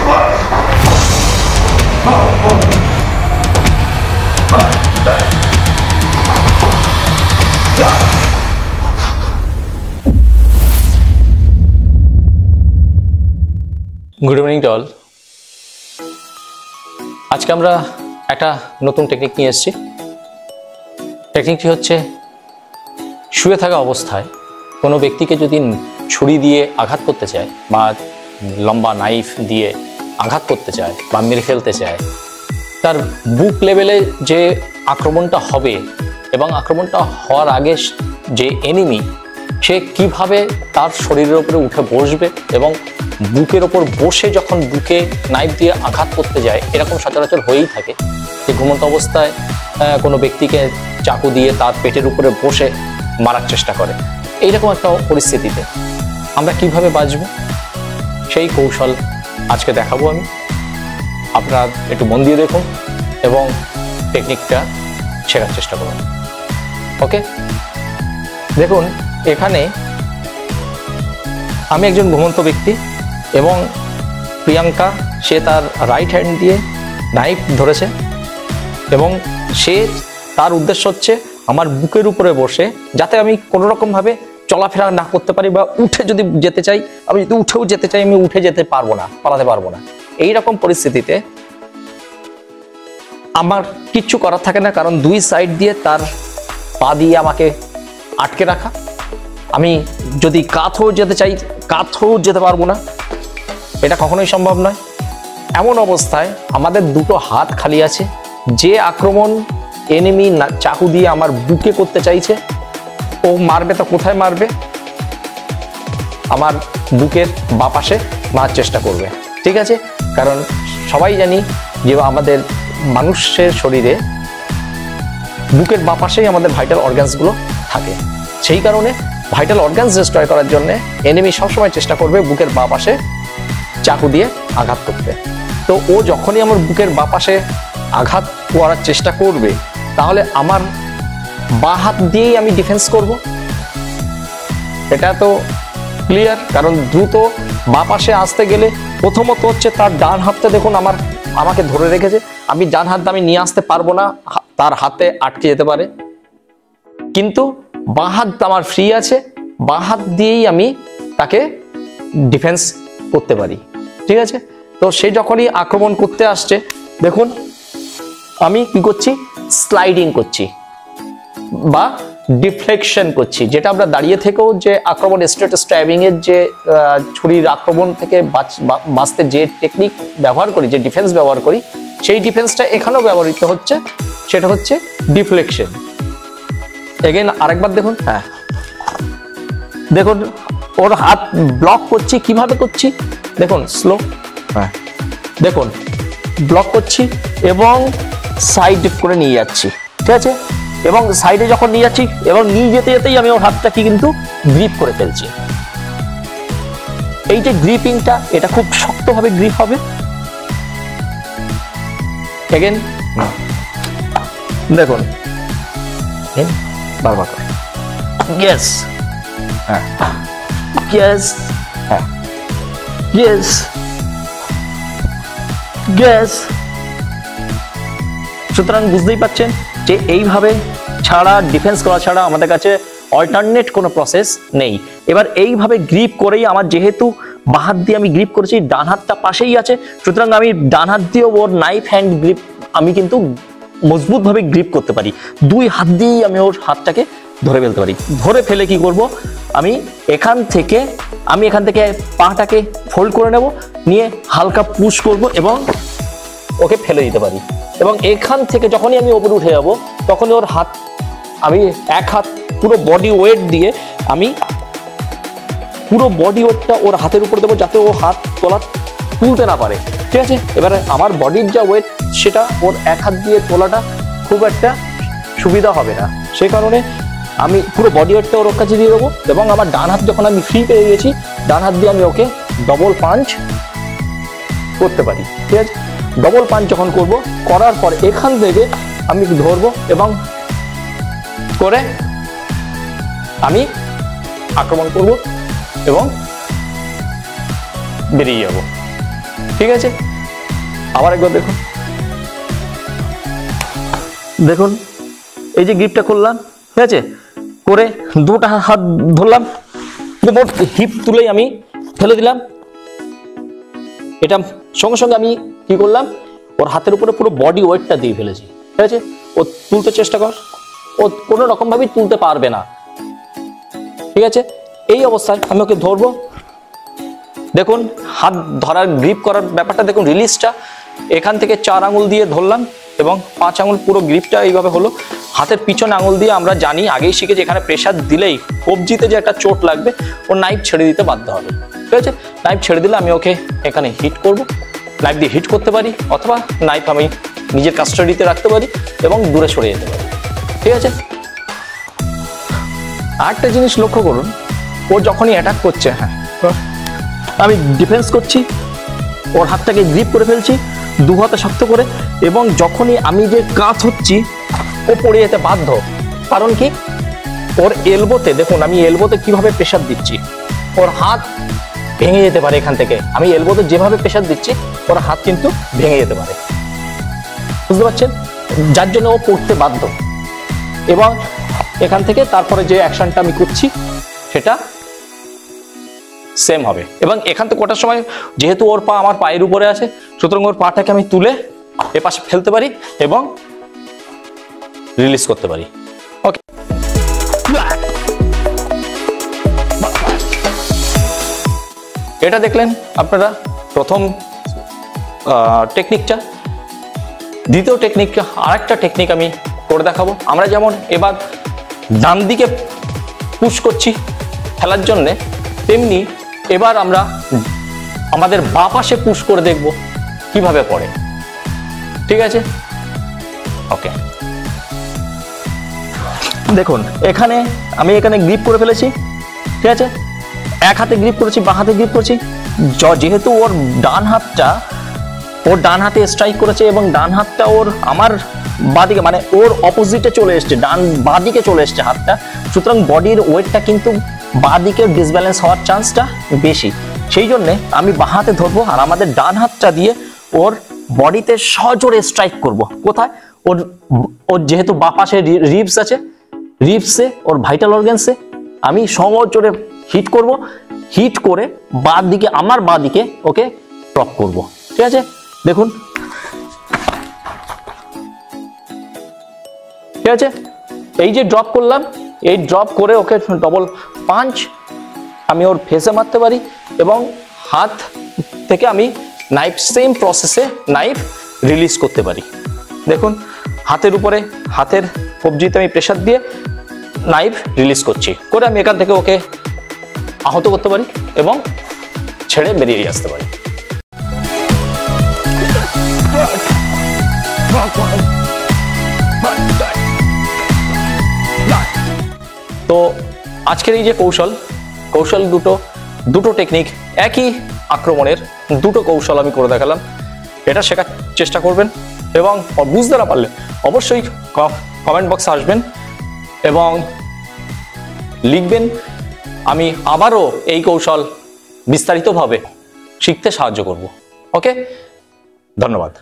Good evening to all. আজকে আমরা একটা নতুন টেকনিক নিয়ে এসেছি। টেকনিকটি হচ্ছে শুয়ে থাকা অবস্থায় কোনো ব্যক্তিকে যদি ছুরি দিয়ে আঘাত করতে চায় বা লম্বা নাইফ দিয়ে আঘাত করতে চায় বা মেরে ফেলতে চায়, তার বুক লেভেলে যে আক্রমণটা হবে এবং আক্রমণটা হওয়ার আগে যে এনিমি সে কিভাবে তার শরীরের উপরে উঠে বসবে এবং বুকের ওপর বসে যখন বুকে নাইফ দিয়ে আঘাত করতে যায়, এরকম সচরাচর হয়েই থাকে যে ঘুমন্ত অবস্থায় কোনো ব্যক্তিকে চাকু দিয়ে তার পেটের উপরে বসে মারার চেষ্টা করে। এইরকম একটা পরিস্থিতিতে আমরা কিভাবে বাঁচব সেই কৌশল আজকে দেখাবো আমি। আপনারা একটু মন দিয়ে দেখুন এবং টেকনিকটা শেখার চেষ্টা করুন। ওকে, দেখুন এখানে আমি একজন ঘুমন্ত ব্যক্তি এবং প্রিয়াঙ্কা সে তার রাইট হ্যান্ড দিয়ে নাইফ ধরেছে এবং সে তার উদ্দেশ্য হচ্ছে আমার বুকের উপরে বসে, যাতে আমি কোনো রকমভাবে চলাফেরা না করতে পারি বা উঠে যদি যেতে চাই, আমি যদি উঠেও যেতে চাই আমি উঠে যেতে পারবো না, পালাতে পারবো না। এই রকম পরিস্থিতিতে আমার কিচ্ছু করার থাকে না, কারণ দুই সাইড দিয়ে তার পা দিয়ে আমাকে আটকে রাখা। আমি যদি কাত হয়েও যেতে চাই, কাত হয়েও যেতে পারবো না, এটা কখনোই সম্ভব নয়। এমন অবস্থায় আমাদের দুটো হাত খালি আছে। যে আক্রমণ এনিমি চাকু দিয়ে আমার বুকে করতে চাইছে, ও মারবে তো কোথায় মারবে? আমার বুকের বাঁ পাশে মারার চেষ্টা করবে, ঠিক আছে? কারণ সবাই জানি যে আমাদের মানুষের শরীরে বুকের বাঁ পাশেই আমাদের ভাইটাল অর্গানসগুলো থাকে। সেই কারণে ভাইটাল অর্গানস ডিস্ট্রয় করার জন্য এনিমি সবসময় চেষ্টা করবে বুকের বাঁ পাশে চাকু দিয়ে আঘাত করতে। তো ও যখনই আমার বুকের বাঁ পাশে আঘাত করার চেষ্টা করবে, তাহলে আমার বাঁ হাত দিয়েই আমি ডিফেন্স করব। এটা তো ক্লিয়ার, কারণ দ্রুত বাঁ পাশে আসতে গেলে প্রথমত হচ্ছে তার ডান হাতটা দেখুন আমাকে ধরে রেখেছে। আমি ডান হাত আমি নিয়ে আসতে পারবো না, তার হাতে আটকে যেতে পারে। কিন্তু বাঁ হাত আমার ফ্রি আছে, বাঁ হাত দিয়েই আমি তাকে ডিফেন্স করতে পারি, ঠিক আছে? তো সে যখনই আক্রমণ করতে আসছে, দেখুন আমি কি করছি, স্লাইডিং করছি বা ডিফ্লেকশন করছি, যেটা আমরা দাঁড়িয়ে থেকেও যে আক্রমণ স্ট্রেট স্ট্যাবিং এর যে ছুরির আক্রমণ থেকে বাঁচতে যে টেকনিক ব্যবহার করি, যে ডিফেন্স ব্যবহার করি, সেই ডিফেন্সটা এখানেও ব্যবহৃত হচ্ছে, সেটা হচ্ছে ডিফ্লেকশন। এগেন আরেকবার দেখুন, হ্যাঁ দেখুন ওর হাত ব্লক করছি, কিভাবে করছি দেখুন, স্লো, হ্যাঁ দেখুন ব্লক করছি এবং সাইড করে নিয়ে যাচ্ছি, ঠিক আছে? এবং সাইডে যখন নিয়ে যাচ্ছি এবং নিয়ে যেতে যেতেই আমি ওর হাতটাকে কিন্তু গ্রিপ করে ফেলছি। এই যে গ্রিপিংটা, এটা খুব শক্তভাবে গ্রিপ হবে। এগেন দেখুন, বারবার করে, ইয়েস, হ্যাঁ ইয়েস, হ্যাঁ ইয়েস, ইয়েস। সুতরাং বুঝতেই পাচ্ছেন যে এইভাবে ছাড়া, ডিফেন্স করা ছাড়া আমাদের কাছে অল্টারনেট কোনো প্রসেস নেই। এবার এইভাবে গ্রিপ করেই আমার, যেহেতু বাঁ হাত দিয়ে আমি গ্রিপ করেছি, ডান হাতটা পাশেই আছে, সুতরাং আমি ডান হাত দিয়ে ওর নাইফ হ্যান্ড গ্রিপ আমি কিন্তু মজবুতভাবে গ্রিপ করতে পারি। দুই হাত দিয়েই আমি ওর হাতটাকে ধরে ফেলতে পারি। ধরে ফেলে কি করব, আমি এখান থেকে পাটাকে ফোল্ড করে নেব, নিয়ে হালকা পুশ করব এবং ওকে ফেলে দিতে পারি। এবং এখান থেকে যখনই আমি ওপরে উঠে যাব, তখনই ওর হাত, আমি এক হাত পুরো বডি ওয়েট দিয়ে আমি পুরো বডি ওয়েটটা ওর হাতের উপর দেবো, যাতে ও হাত তুলতে না পারে, ঠিক আছে? এবারে আমার বডির যা ওয়েট, সেটা ওর এক হাত দিয়ে তোলাটা খুব একটা সুবিধা হবে না, সেই কারণে আমি পুরো বডি ওয়েটটা ওর কাছে দিয়ে দেবো। এবং আমার ডান হাত যখন আমি ফ্রি পেয়ে গেছি, ডান হাত দিয়ে আমি ওকে ডবল পাঞ্চ করতে পারি, ঠিক আছে? ডবল পাঞ্চ যখন করব, করার পর এখান থেকে আমি ধরবো এবং করে আমি আক্রমণ করব এবং বেরিয়ে যাব। ঠিক আছে, আবার একবার দেখুন, দেখুন এই যে গ্রিপটা করলাম, ঠিক আছে, করে দুটা হাত ধরলাম, হিপ তুলেই আমি ফেলে দিলাম। এটা সঙ্গে সঙ্গে আমি কি করলাম, ওর হাতের উপরে পুরো বডি ওয়েটটা দিয়ে ফেলেছি, ঠিক আছে। ও তুলতে চেষ্টা কর, ও কোনো রকম ভাবেই তুলতে পারবে না, ঠিক আছে। এই অবস্থায় আমি ওকে ধরবো, দেখুন হাত ধরার গ্রিপ করার ব্যাপারটা দেখুন, রিলিজটা এখান থেকে 4 আঙুল দিয়ে ধরলাম এবং 5 আঙুল পুরো গ্রিপটা এইভাবে হলো। হাতের পিছনে আঙুল দিয়ে আমরা জানি, আগেই শিখেছি, এখানে প্রেসার দিলেই কবজিতে যে একটা চোট লাগবে, ও নাইফ ছেড়ে দিতে বাধ্য হবে, ঠিক আছে। নাইফ ছেড়ে দিলে আমি ওকে এখানে হিট করব, নাইফ দিয়ে হিট করতে পারি, অথবা নাইফ আমি নিজের কাস্টাডিতে রাখতে পারি এবং দূরে সরে যেতে পারি, ঠিক আছে। আরেকটা জিনিস লক্ষ্য করুন, ও যখনই অ্যাটাক করছে, হ্যাঁ আমি ডিফেন্স করছি, ওর হাতটাকে গ্রিপ করে ফেলছি 2 হাতে শক্ত করে, এবং যখনই আমি যে কাজ হচ্ছি ও পড়ে যেতে বাধ্য। কারণ কি, ওর এলবোতে দেখুন আমি এলবোতে কিভাবে প্রেসার দিচ্ছি, ওর হাত ভেঙে যেতে পারে এখান থেকে। আমি এলবোতে যেভাবে প্রেসার দিচ্ছি ওর হাত কিন্তু ভেঙে যেতে পারে, বুঝতে পারছেন, যার জন্য ও পড়তে বাধ্য। এবং এখান থেকে তারপরে যে অ্যাকশনটা আমি করছি সেটা সেম হবে। এবং এখান থেকে ওঠার সময় যেহেতু ওর পা আমার পায়ের উপরে আছে, সুতরাং ওর পাটাকে আমি তুলে এ পাশে ফেলতে পারি এবং রিলিজ করতে পারি। ওকে, এটা দেখলেন আপনারা প্রথম টেকনিকটা। দ্বিতীয় টেকনিকটা, আরেকটা টেকনিক আমি করে দেখাবো। আমরা যেমন এবার ডান দিকে পুশ করছি খেলার জন্যে, তেমনি এবার আমরা আমাদের বাঁ পাশে পুশ করে দেখব কিভাবে পড়ে, ঠিক আছে। ওকে, দেখুন এখানে আমি গ্রিপ করে ফেলেছি, ঠিক আছে। এক হাতে গ্রিপ করেছি, বাঁ হাতে গ্রিপ করেছি। যেহেতু ওর ডান হাতে স্ট্রাইক করেছে এবং ডান হাতটা ওর আমার বাঁদিকে, মানে ওর অপোজিটে চলে এসছে, বাঁদিকে চলে এসছে হাতটা, সুতরাং বডির ওয়েটটা কিন্তু বাঁদিকে ডিসব্যালেন্স হওয়ার চান্সটা বেশি। সেই জন্যে আমি বাঁ হাতে ধরবো আর আমাদের ডান হাতটা দিয়ে ওর বডিতে সজোরে স্ট্রাইক করব। কোথায়? ওর যেহেতু বাঁ পাশে রিবস আছে, রিবসে ওর ভাইটাল অর্গানসে আমি সজোরে হিট করব, হিট করে আমার বাঁ দিকে ওকে ড্রপ করব, ঠিক আছে। দেখুন, ঠিক আছে, এই যে ড্রপ করলাম, এই ড্রপ করে ওকে ডবল পাঞ্চ আমি ওর ফেসে মারতে পারি এবং হাত থেকে আমি নাইফ সেম প্রসেসে নাইফ রিলিজ করতে পারি। দেখুন হাতের উপরে, হাতের কবজিতে আমি প্রেসার দিয়ে নাইফ রিলিজ করছি, করে আমি এখান থেকে ওকে আহত করতে পারি এবং ছেড়ে বেরিয়ে আসতে পারি। তো আজকের এই যে কৌশল দুটো টেকনিক, একই আক্রমণের দুটো কৌশল আমি করে দেখালাম। এটা শেখার চেষ্টা করবেন এবং বুঝতে না পারলে অবশ্যই কমেন্ট বক্সে আসবেন এবং লিখবেন। আমি আবারও এই কৌশল বিস্তারিতভাবে শিখতে সাহায্য করব। ওকে, ধন্যবাদ।